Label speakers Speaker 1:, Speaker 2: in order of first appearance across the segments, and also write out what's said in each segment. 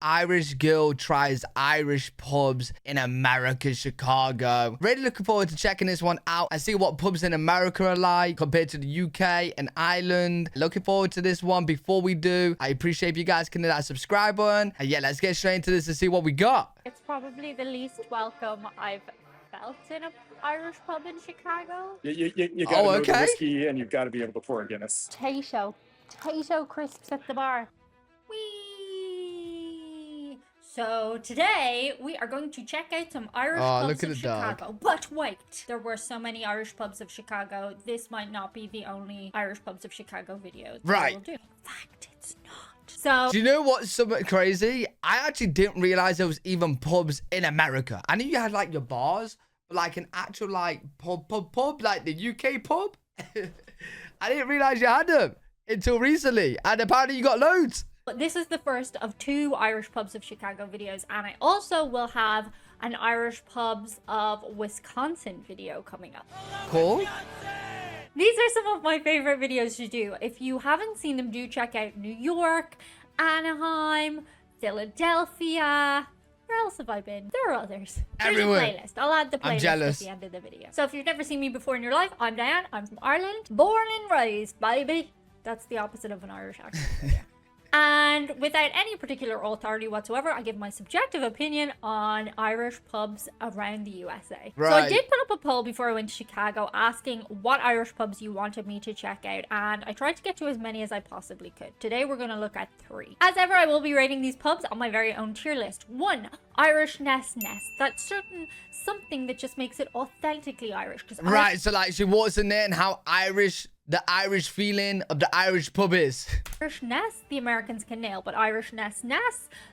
Speaker 1: Irish girl tries Irish pubs in America, Chicago. Really looking forward to checking this one out and see what pubs in America are like compared to the UK and Ireland. Looking forward to this one. Before we do, I appreciate if you guys can hit that subscribe button. And yeah, let's get straight into this and see what we got.
Speaker 2: It's probably the least welcome I've felt in an Irish pub in Chicago.
Speaker 3: You got to know the whiskey, and you've got to be able to pour a Guinness.
Speaker 2: Tato crisps at the bar. Whee! So today we are going to check out some Irish pubs of Chicago. But wait, there were so many Irish pubs of Chicago. This might not be the only Irish pubs of Chicago video that we'll do. In fact, it's not. So,
Speaker 1: do you know what's something crazy? I actually didn't realize there was even pubs in America. I knew you had like your bars, but like an actual like pub, like the UK pub. I didn't realize you had them until recently, and apparently you got loads.
Speaker 2: But this is the first of 2 Irish pubs of Chicago videos, and I also will have an Irish pubs of Wisconsin video coming up.
Speaker 1: Cool.
Speaker 2: These are some of my favorite videos to do. If you haven't seen them, do check out New York, Anaheim, Philadelphia. Where else have I been? There are others.
Speaker 1: Everywhere.
Speaker 2: There's a playlist. I'll add the playlist at the end of the video. So if you've never seen me before in your life, I'm Diane. I'm from Ireland. Born and raised, baby. That's the opposite of an Irish accent. And without any particular authority whatsoever, I give my subjective opinion on Irish pubs around the USA.
Speaker 1: Right.
Speaker 2: So I did put up a poll before I went to Chicago asking what Irish pubs you wanted me to check out, and I tried to get to as many as I possibly could. Today we're going to look at 3. As ever, I will be rating these pubs on my very own tier list. 1, Irishness. That's something that just makes it authentically Irish.
Speaker 1: Right, so like she walks in there and how Irish the Irish feeling of the Irish pub is.
Speaker 2: Irishness, the Americans can nail, but Irishness,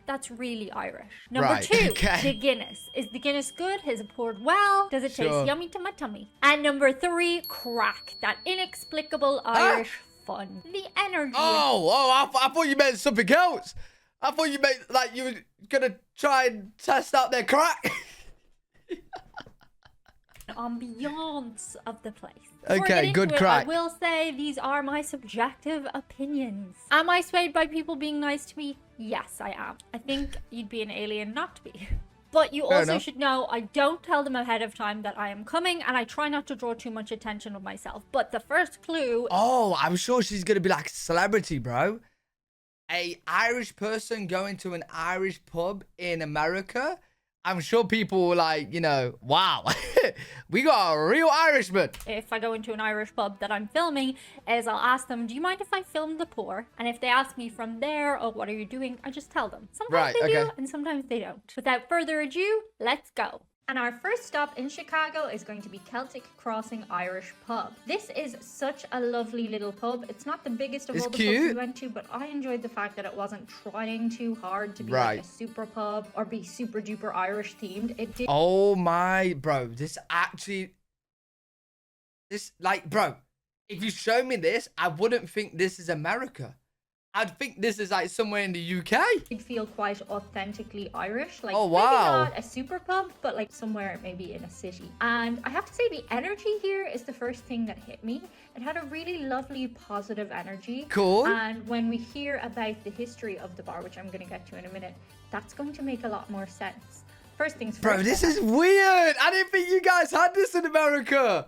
Speaker 2: that's really Irish. Number 2, the Guinness. Is the Guinness good? Is it poured well? Does it taste yummy to my tummy? And number 3, crack. That inexplicable Irish fun. The energy.
Speaker 1: I thought you meant something else. I thought you meant like you were gonna try and test out their crack.
Speaker 2: Ambiance of the place.
Speaker 1: Okay, good crack.
Speaker 2: I will say these are my subjective opinions. Am I swayed by people being nice to me? Yes, I am. I think you'd be an alien not to be. But you also should know I don't tell them ahead of time that I am coming, and I try not to draw too much attention with myself. But the first clue...
Speaker 1: Oh, I'm sure she's going to be like a celebrity, bro. A Irish person going to an Irish pub in America... I'm sure people were like, you know, wow, we got a real Irishman.
Speaker 2: If I go into an Irish pub that I'm filming, is I'll ask them, do you mind if I film the pour? And if they ask me from there, oh, what are you doing? I just tell them. Sometimes they do, and sometimes they don't. Without further ado, let's go. And our first stop in Chicago is going to be Celtic Crossing Irish Pub. This is such a lovely little pub. It's not the biggest of all the pubs we went to, but I enjoyed the fact that it wasn't trying too hard to be like a super pub or be super duper Irish themed. It did.
Speaker 1: Oh my, bro, bro, if you show me this, I wouldn't think this is America. I'd think this is like somewhere in the UK.
Speaker 2: It'd feel quite authentically Irish. Like,
Speaker 1: oh, wow.
Speaker 2: Maybe not a super pub, but like somewhere maybe in a city. And I have to say the energy here is the first thing that hit me. It had a really lovely positive energy.
Speaker 1: Cool.
Speaker 2: And when we hear about the history of the bar, which I'm going to get to in a minute, that's going to make a lot more sense. First things first.
Speaker 1: Bro, this is weird. I didn't think you guys had this in America.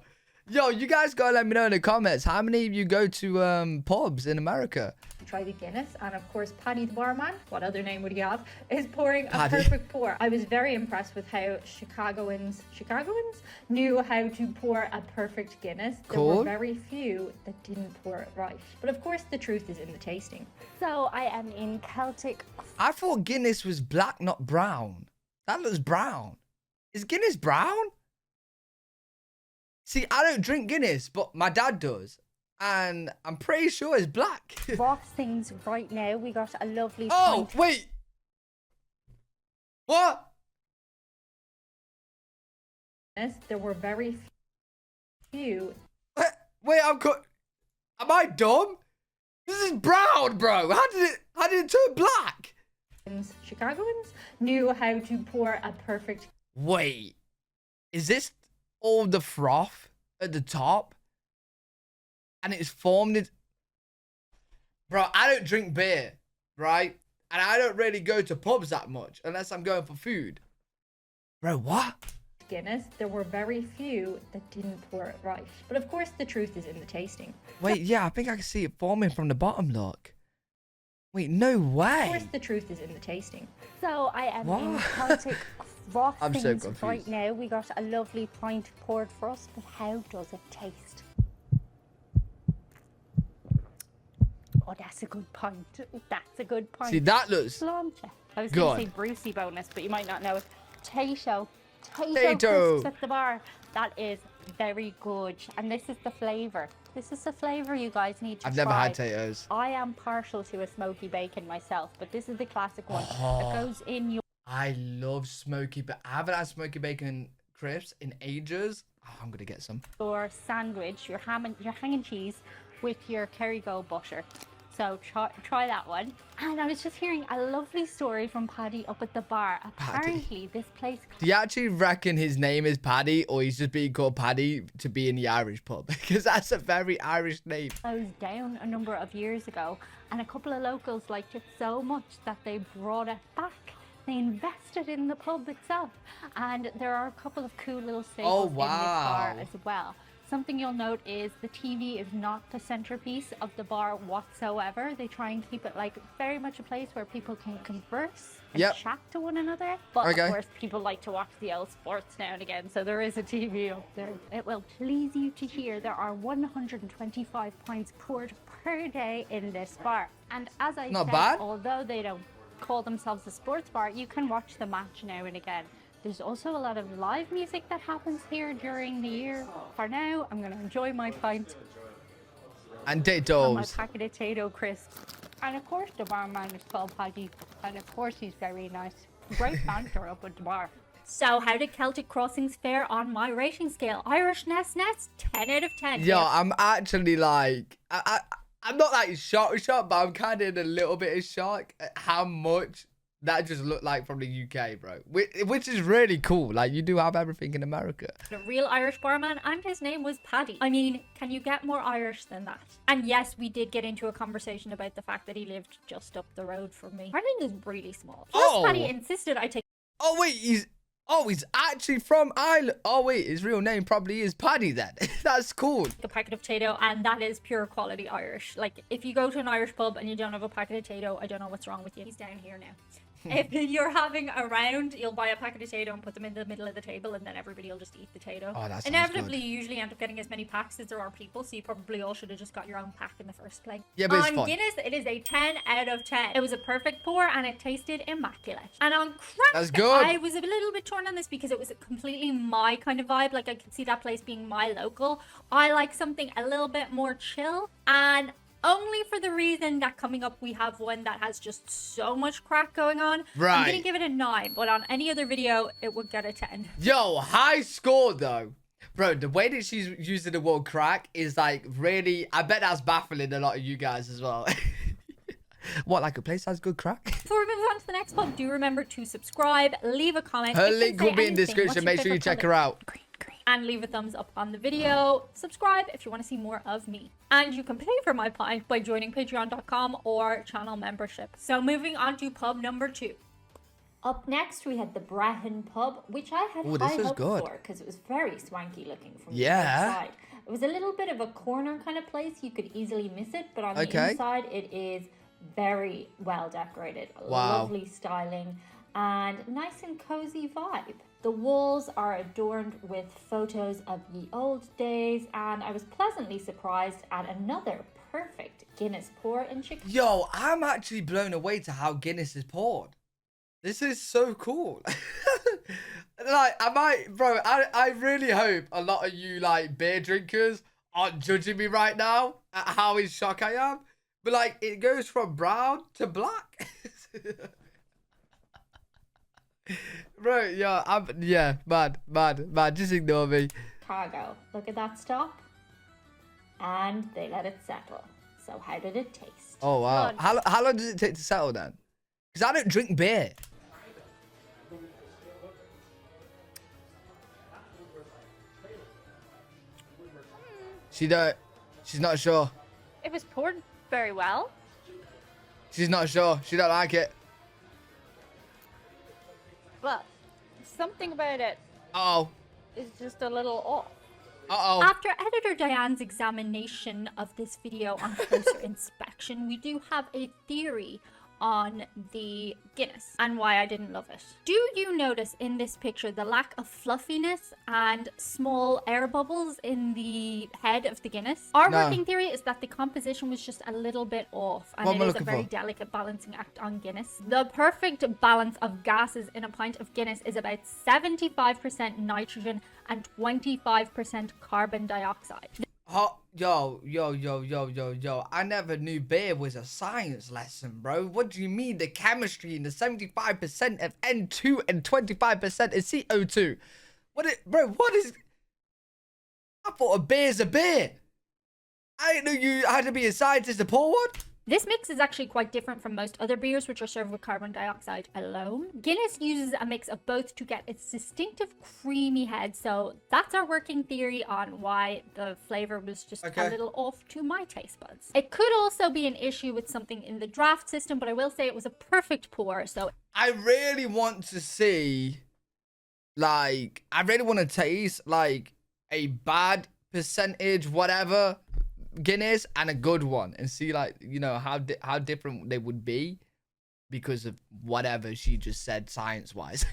Speaker 1: Yo, you guys gotta let me know in the comments. How many of you go to pubs in America?
Speaker 2: Try the Guinness, and of course Paddy the barman, what other name would he have, is pouring a perfect pour. I was very impressed with how Chicagoans knew how to pour a perfect Guinness. There were very few that didn't pour it right. But of course the truth is in the tasting. So I am in Celtic.
Speaker 1: I thought Guinness was black, not brown. That looks brown. Is Guinness brown? See, I don't drink Guinness, but my dad does. And I'm pretty sure it's black.
Speaker 2: Boss things right now. We got a lovely
Speaker 1: pint. Wait. What?
Speaker 2: There were very few.
Speaker 1: Wait, am I dumb? This is brown, bro. How did it turn black?
Speaker 2: Chicagoans knew how to pour a perfect.
Speaker 1: Wait. Is this all the froth at the top? And it's formed it. Bro, I don't drink beer, right? And I don't really go to pubs that much unless I'm going for food. Bro, what?
Speaker 2: Guinness, there were very few that didn't pour it right. But of course, the truth is in the tasting.
Speaker 1: Wait, yeah, I think I can see it forming from the bottom, look. Wait, no way.
Speaker 2: Of course, the truth is in the tasting. So I am in Celtic frostings right now. We got a lovely pint poured for us, but how does it taste? Oh, that's a good pint. That's a good pint.
Speaker 1: See, that looks
Speaker 2: Sláinte. I was
Speaker 1: good.
Speaker 2: going to say Brucey bonus, but you might not know it. Potato crisps at the bar. That is very good. And this is the flavour. This is the flavour you guys need to try.
Speaker 1: I've never had potatoes.
Speaker 2: I am partial to a smoky bacon myself, but this is the classic one. It goes in your...
Speaker 1: I love smoky, but I haven't had smoky bacon crisps in ages. Oh, I'm going to get some.
Speaker 2: Your sandwich, your ham and cheese with your Kerrygold butter. So try that one. And I was just hearing a lovely story from Paddy up at the bar. Apparently, this place...
Speaker 1: Do you actually reckon his name is Paddy, or he's just being called Paddy to be in the Irish pub? Because that's a very Irish name.
Speaker 2: Closed down a number of years ago, and a couple of locals liked it so much that they brought it back. They invested in the pub itself. And there are a couple of cool little staples in this bar as well. Something you'll note is the TV is not the centerpiece of the bar whatsoever. They try and keep it like very much a place where people can converse and chat to one another. But of course, people like to watch the old sports now and again, so there is a TV up there. It will please you to hear there are 125 pints poured per day in this bar. And as I said, although they don't call themselves a sports bar, you can watch the match now and again. There's also a lot of live music that happens here during the year. For now, I'm going to enjoy my pint.
Speaker 1: And potatoes.
Speaker 2: My packet of potato crisps. And of course, the barman is called Paddy. And of course, he's very nice. Great banter up at the bar. So, how did Celtic Crossings fare on my rating scale? Irish Nest, 10 out of 10.
Speaker 1: Yeah, I'm actually like... I'm not like shocked, but I'm kind of in a little bit of shock at how much... that just looked like from the UK, bro. Which is really cool. Like, you do have everything in America.
Speaker 2: A real Irish barman, and his name was Paddy. I mean, can you get more Irish than that? And yes, we did get into a conversation about the fact that he lived just up the road from me. Ireland is really small. Plus, Paddy insisted I take...
Speaker 1: Oh, wait, he's actually from Ireland. Oh, wait, his real name probably is Paddy then. That's cool.
Speaker 2: A packet of potato, and that is pure quality Irish. Like, if you go to an Irish pub and you don't have a packet of potato, I don't know what's wrong with you. He's down here now. If you're having a round, you'll buy a packet of potato and put them in the middle of the table, and then everybody will just eat the potato.
Speaker 1: Oh, that sounds
Speaker 2: Inevitably,
Speaker 1: good.
Speaker 2: you usually end up getting as many packs as there are people, so you probably all should have just got your own pack in the first place.
Speaker 1: Yeah, but it's fun.
Speaker 2: On Guinness, it is a 10 out of 10. It was a perfect pour, and it tasted immaculate. And on Crack,
Speaker 1: that's good.
Speaker 2: I was a little bit torn on this because it was completely my kind of vibe. Like, I could see that place being my local. I like something a little bit more chill, and only for the reason that coming up we have one that has just so much crack going on.
Speaker 1: Right.
Speaker 2: I'm gonna give it a 9, but on any other video it would get a 10.
Speaker 1: Yo, high score though. Bro, the way that she's using the word crack is like really, I bet that's baffling a lot of you guys as well. What, like a place that has good crack?
Speaker 2: Before we move on to the next pub, do remember to subscribe, leave a comment.
Speaker 1: Her link will be in the description. Make sure you check her out.
Speaker 2: Green. And leave a thumbs up on the video. Subscribe if you want to see more of me. And you can pay for my pint by joining patreon.com or channel membership. So moving on to pub number 2. Up next, we had the Breen Pub, which I had high hopes for because it was very swanky looking from the outside. It was a little bit of a corner kind of place. You could easily miss it, but on the inside, it is very well decorated. Lovely styling and nice and cozy vibe. The walls are adorned with photos of ye old days, and I was pleasantly surprised at another perfect Guinness pour in Chicago.
Speaker 1: Yo, I'm actually blown away to how Guinness is poured. This is so cool. Like, I really hope a lot of you like beer drinkers aren't judging me right now at how in shock I am. But like, it goes from brown to black. Bro, bad. Just ignore me.
Speaker 2: Chicago. Look at that stop. And they let it settle. So how did it taste?
Speaker 1: Oh, wow. How long does it take to settle then? Because I don't drink beer. She's not sure.
Speaker 2: It was poured very well.
Speaker 1: She's not sure. She don't like it.
Speaker 2: But something about it is just a little off. After editor Diane's examination of this video on closer inspection, we do have a theory on the Guinness and why I didn't love it. Do you notice in this picture the lack of fluffiness and small air bubbles in the head of the Guinness? Our working theory is that the composition was just a little bit off, and it is a very delicate balancing act on Guinness. The perfect balance of gases in a pint of Guinness is about 75% nitrogen and 25% carbon dioxide.
Speaker 1: Yo. I never knew beer was a science lesson, bro. What do you mean? The chemistry in the 75% of N2 and 25% is CO2. What is... I thought a beer's a beer. I didn't know you had to be a scientist to pour one.
Speaker 2: This mix is actually quite different from most other beers, which are served with carbon dioxide alone. Guinness uses a mix of both to get its distinctive creamy head, so that's our working theory on why the flavor was just a little off to my taste buds. It could also be an issue with something in the draft system, but I will say it was a perfect pour, so...
Speaker 1: I really want to see, like, I really want to taste, like, a bad percentage, whatever... Guinness and a good one, and see, like, you know, how different they would be because of whatever she just said science-wise.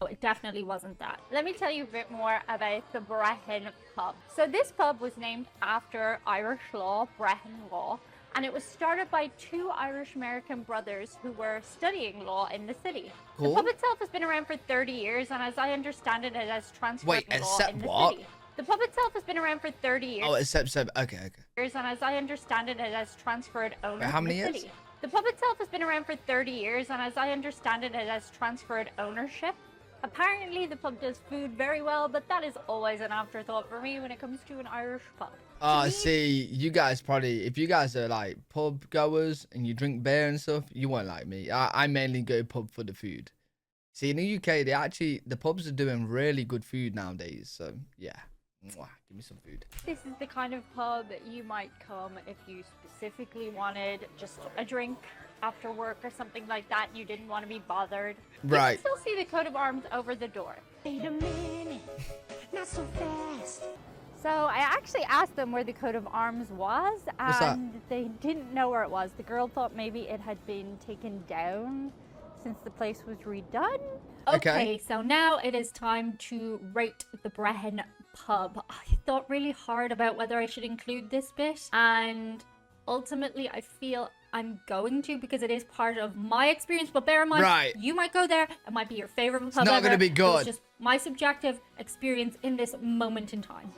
Speaker 2: Oh, it definitely wasn't that. Let me tell you a bit more about the Breen Pub. So this pub was named after Irish law, Brehon law, and it was started by two Irish-American brothers who were studying law in the city. Cool. The pub itself has been around for 30 years, and as I understand it, it has transferred law in the city. The pub itself has been around for 30 years.
Speaker 1: Oh, except okay.
Speaker 2: And as I understand it, it has transferred ownership.
Speaker 1: Wait, how many years?
Speaker 2: City. The pub itself has been around for 30 years, and as I understand it, it has transferred ownership. Apparently, the pub does food very well, but that is always an afterthought for me when it comes to an Irish pub.
Speaker 1: See, you guys probably, if you guys are like pub goers and you drink beer and stuff, you won't like me. I mainly go pub for the food. See, in the UK, the pubs are doing really good food nowadays, so yeah. Mwah, give me some food.
Speaker 2: This is the kind of pub you might come if you specifically wanted just a drink after work or something like that. You didn't want to be bothered.
Speaker 1: Right.
Speaker 2: You can still see the coat of arms over the door. Wait a minute, not so fast. So I actually asked them where the coat of arms was, and they didn't know where it was. The girl thought maybe it had been taken down since the place was redone. Okay, so now it is time to rate the Breen Pub. I thought really hard about whether I should include this bit, and ultimately I feel I'm going to, because it is part of my experience. But bear in mind, you might go there, it might be your favorite pub ever.
Speaker 1: It's not going to be good.
Speaker 2: It's just my subjective experience in this moment in time.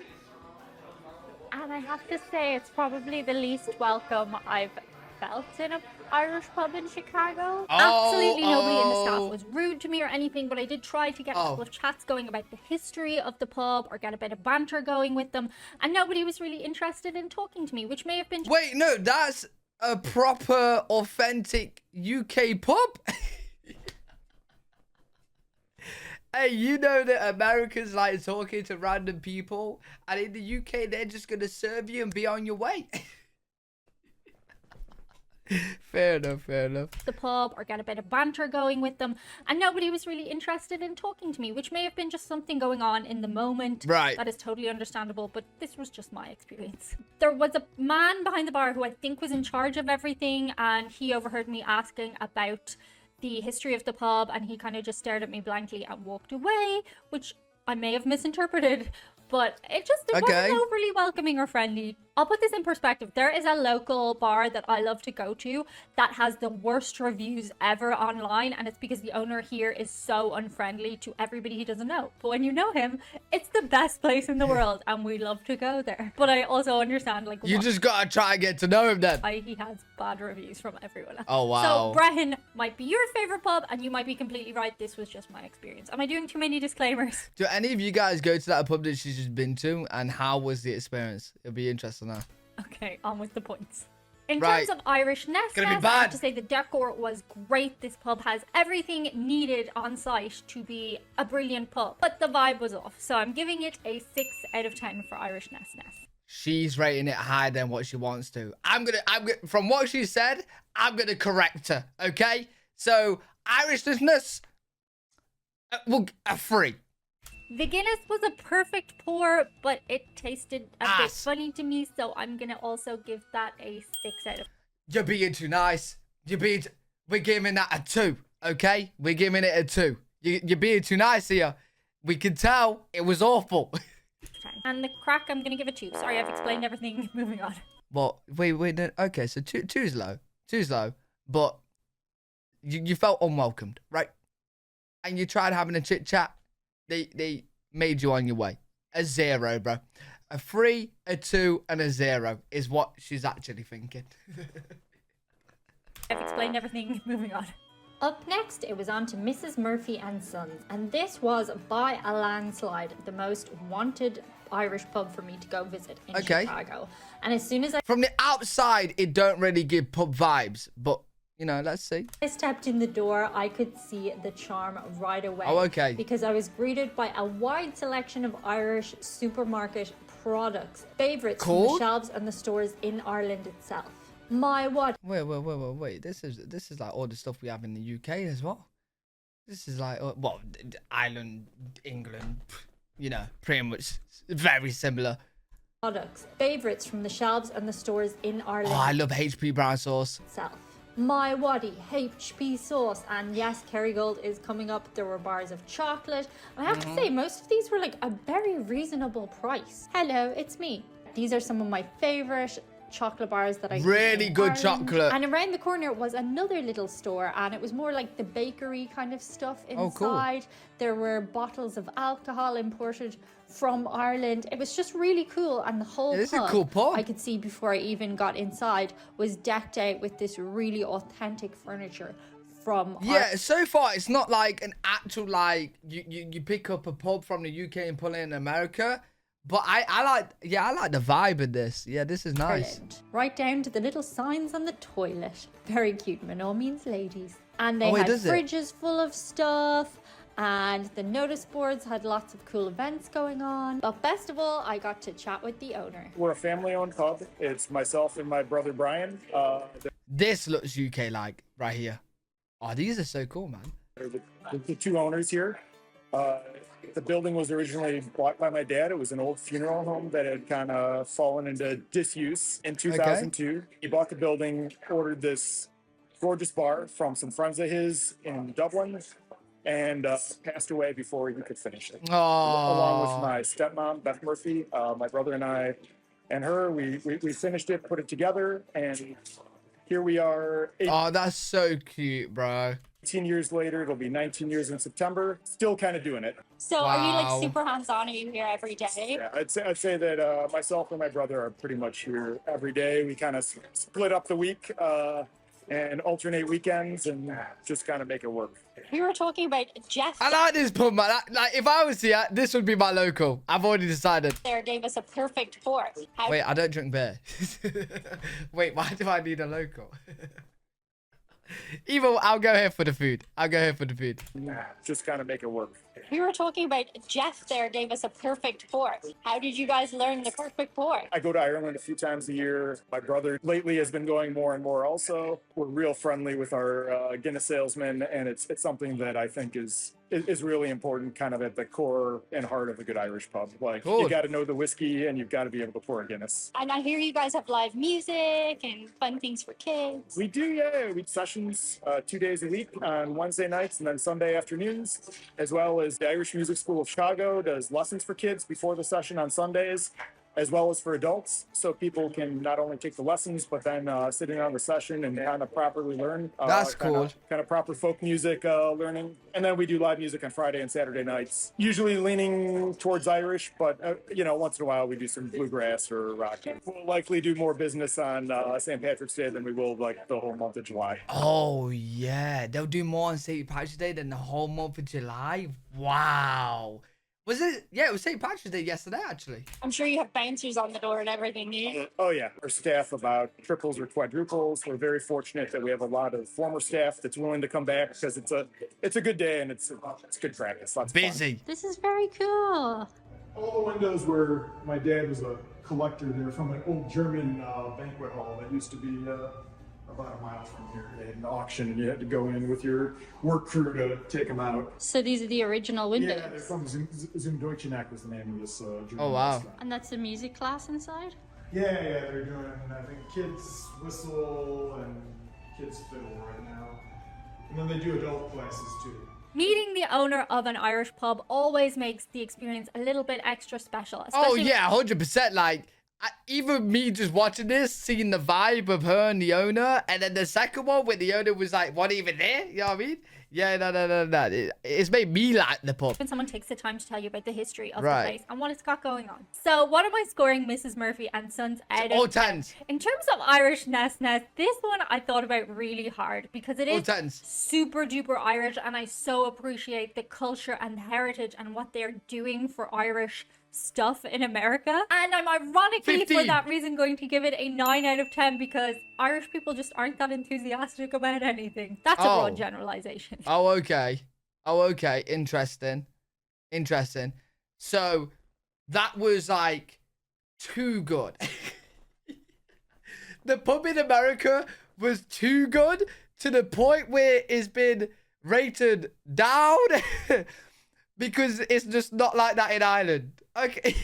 Speaker 2: And I have to say, it's probably the least welcome I've felt in an Irish pub in Chicago. Absolutely nobody in the staff was rude to me or anything, but I did try to get a couple of chats going about the history of the pub or get a bit of banter going with them, and nobody was really interested in talking to me, which may have been...
Speaker 1: Wait, no, that's a proper, authentic UK pub? Hey, you know that Americans like talking to random people, and in the UK, they're just going to serve you and be on your way. Fair enough.
Speaker 2: The pub or get a bit of banter going with them, and nobody was really interested in talking to me, which may have been just something going on in the moment.
Speaker 1: Right.
Speaker 2: That is totally understandable, but this was just my experience. There was a man behind the bar who I think was in charge of everything, and he overheard me asking about the history of the pub, and he kind of just stared at me blankly and walked away, which I may have misinterpreted. But it wasn't overly welcoming or friendly. I'll put this in perspective. There is a local bar that I love to go to that has the worst reviews ever online, and it's because the owner here is so unfriendly to everybody he doesn't know. But when you know him, it's the best place in the world, and we love to go there. But I also understand, like,
Speaker 1: you just gotta try and get to know him then.
Speaker 2: He has bad reviews from everyone else.
Speaker 1: Oh, wow.
Speaker 2: So Breen might be your favorite pub, and you might be completely right. This was just my experience. Am I doing too many disclaimers?
Speaker 1: Do any of you guys go to that pub that she's just been to, and how was the experience? It'll be interesting now.
Speaker 2: Okay, on with the points. In terms of Irishness, I have to say the decor was great. This pub has everything needed on site to be a brilliant pub, but the vibe was off. So I'm giving it a 6 out of 10 for Irishness.
Speaker 1: she's rating it higher than what she wants to. I'm gonna from what she said, I'm gonna correct her. Okay, so Irishness, well, a 3.
Speaker 2: The Guinness was a perfect pour, but it tasted a bit funny to me, so I'm gonna also give that a 6 out of.
Speaker 1: You're being too nice. We're giving that a 2. Okay, we're giving it a 2. You're being too nice here. We can tell it was awful.
Speaker 2: And the crack, I'm gonna give a 2. Sorry, I've explained everything. Moving on.
Speaker 1: Well, wait. Okay, so 2's low. 2's low, but you felt unwelcomed, right? And you tried having a chit chat. They made you on your way. A 0, bro. A 3, a 2, and a 0 is what she's actually thinking.
Speaker 2: I've explained everything. Moving on. Up next, it was on to Mrs. Murphy and Sons, and this was by a landslide the most wanted Irish pub for me to go visit in Chicago. And as soon as
Speaker 1: from the outside, it don't really give pub vibes, but you know, let's see.
Speaker 2: I stepped in the door, I could see the charm right away.
Speaker 1: Oh, okay.
Speaker 2: Because I was greeted by a wide selection of Irish supermarket products, favorites from the shelves and the stores in Ireland itself. My what?
Speaker 1: Wait. This is like all the stuff we have in the UK as well. This is like, well, Ireland, England, you know, pretty much very similar.
Speaker 2: Products, favorites from the shelves and the stores in Ireland.
Speaker 1: Oh, I love HP brown sauce.
Speaker 2: Itself. My Waddy, HP sauce, and yes, Kerrygold is coming up. There were bars of chocolate. I have to say, most of these were like a very reasonable price. Hello, it's me. These are some of my favorite chocolate bars that I
Speaker 1: really good
Speaker 2: Ireland.
Speaker 1: chocolate.
Speaker 2: And around the corner was another little store, and it was more like the bakery kind of stuff inside.
Speaker 1: Oh, cool.
Speaker 2: There were bottles of alcohol imported from Ireland. It was just really cool, and the whole
Speaker 1: This is a cool pub.
Speaker 2: I could see before I even got inside was decked out with this really authentic furniture from
Speaker 1: so far it's not like an actual like you pick up a pub from the UK and pull it in America. But I like the vibe of this. Yeah, this is nice.
Speaker 2: Ireland. Right down to the little signs on the toilet. Very cute, by all means, ladies. And they had fridges full of stuff, and the notice boards had lots of cool events going on. But best of all, I got to chat with the owner.
Speaker 3: We're a family-owned pub. It's myself and my brother Brian.
Speaker 1: This looks UK-like right here. Oh, these are so cool, man.
Speaker 3: The 2 owners here. The building was originally bought by my dad. It was an old funeral home that had kind of fallen into disuse in 2002. He bought the building, ordered this gorgeous bar from some friends of his in Dublin, and passed away before he could finish it. Along with my stepmom, Beth Murphy, my brother and I, and her, we finished it, put it together, and here we are.
Speaker 1: Oh, that's so cute, bro.
Speaker 3: 18 years later, it'll be 19 years in September. Still kind of doing it.
Speaker 2: So are you like super hands-on? Are you here every day?
Speaker 3: Yeah, I'd say that myself and my brother are pretty much here every day. We kind of split up the week and alternate weekends and just kind of make it work.
Speaker 2: We were talking about Jeff.
Speaker 1: I like this pub, man. Like, if I was here, this would be my local. I've already decided.
Speaker 2: There gave us a perfect pour.
Speaker 1: Wait, I don't drink beer. Wait, why do I need a local? Either I'll go here for the food.
Speaker 3: Just kind of make it work.
Speaker 2: We were talking about Jeff there gave us a perfect pour. How did you guys learn the perfect pour?
Speaker 3: I go to Ireland a few times a year. My brother lately has been going more and more also. We're real friendly with our Guinness salesman, and it's something that I think is really important, kind of at the core and heart of a good Irish pub. Like, you got to know the whiskey, and you've got to be able to pour a Guinness.
Speaker 2: And I hear you guys have live music and fun things for kids.
Speaker 3: We do, yeah. We do sessions 2 days a week on Wednesday nights and then Sunday afternoons, as well as the Irish Music School of Chicago does lessons for kids before the session on Sundays, as well as for adults, so people can not only take the lessons, but then sit in on the session and kind of properly learn.
Speaker 1: That's cool.
Speaker 3: Kind of proper folk music learning. And then we do live music on Friday and Saturday nights, usually leaning towards Irish, but once in a while we do some bluegrass or rock. We'll likely do more business on St. Patrick's Day than we will like the whole month of July.
Speaker 1: Oh, yeah. They'll do more on St. Patrick's Day than the whole month of July. Wow. Was it? Yeah, it was St. Patrick's Day yesterday, actually.
Speaker 2: I'm sure you have bouncers on the door and everything.
Speaker 3: Oh, yeah. Our staff about triples or quadruples. We're very fortunate that we have a lot of former staff that's willing to come back because it's a good day and it's good practice. Lots of
Speaker 1: busy.
Speaker 2: This is very cool.
Speaker 3: All the windows were, my dad was a collector there from an old German banquet hall that used to be about a mile from here. They had an auction and you had to go in with your work crew to take them out.
Speaker 2: So these are the original windows?
Speaker 3: Yeah, they're from Zumdeutschenack was the name of this German
Speaker 1: restaurant.
Speaker 2: And that's a music class inside?
Speaker 3: Yeah, they're doing, I think, kids whistle and kids fiddle right now. And then they do adult classes too.
Speaker 2: Meeting the owner of an Irish pub always makes the experience a little bit extra special.
Speaker 1: Oh yeah, 100%. Like, even me just watching this, seeing the vibe of her and the owner, and then the second one where the owner was like, "What even there?" You know what I mean? Yeah, no. It's made me like the pub.
Speaker 2: When someone takes the time to tell you about the history of the place and what it's got going on. So, what am I scoring Mrs. Murphy and Sons out of
Speaker 1: all 10s?
Speaker 2: In terms of Irish nest, this one I thought about really hard because it is super duper Irish, and I so appreciate the culture and the heritage and what they're doing for Irish stuff in America. And I'm ironically
Speaker 1: 15.
Speaker 2: for that reason going to give it a 9 out of 10 because Irish people just aren't that enthusiastic about anything. That's a broad generalization.
Speaker 1: Oh, okay. Interesting. So that was like too good. The pub in America was too good to the point where it's been rated down because it's just not like that in Ireland. Okay.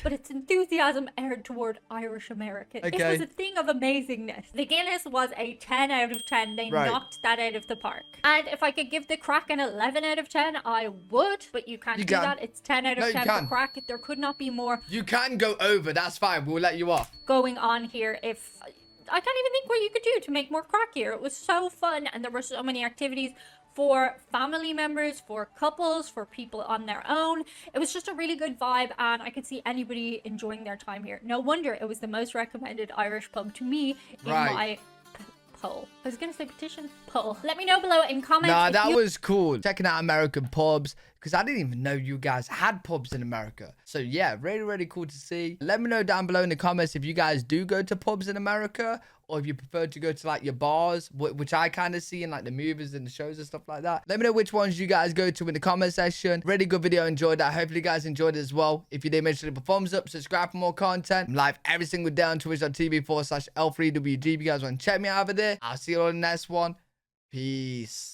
Speaker 2: But it's enthusiasm aired toward Irish American.
Speaker 1: Okay.
Speaker 2: It was a thing of amazingness. The Guinness was a 10 out of 10. They knocked that out of the park. And if I could give the crack an 11 out of 10, I would. But you can't do that. It's 10 out of 10 for crack. There could not be more.
Speaker 1: You can go over. That's fine. We'll let you off.
Speaker 2: Going on here. If I can't even think what you could do to make more crack here. It was so fun. And there were so many activities for family members, for couples, for people on their own. It was just a really good vibe, and I could see anybody enjoying their time here. No wonder it was the most recommended Irish pub to me in my poll. I was gonna say petition poll. Let me know below in comments.
Speaker 1: Nah, that was cool. Checking out American pubs, because I didn't even know you guys had pubs in America. So yeah, really cool to see. Let me know down below in the comments if you guys do go to pubs in America, or if you prefer to go to like your bars, which I kind of see in like the movies and the shows and stuff like that. Let me know which ones you guys go to in the comment section. Really good video, enjoyed that. Hopefully you guys enjoyed it as well. If you did, make sure to leave a thumbs up, subscribe for more content. I'm live every single day on twitch.tv/L3WG. If you guys want to check me out over there, I'll see you on the next one. Peace.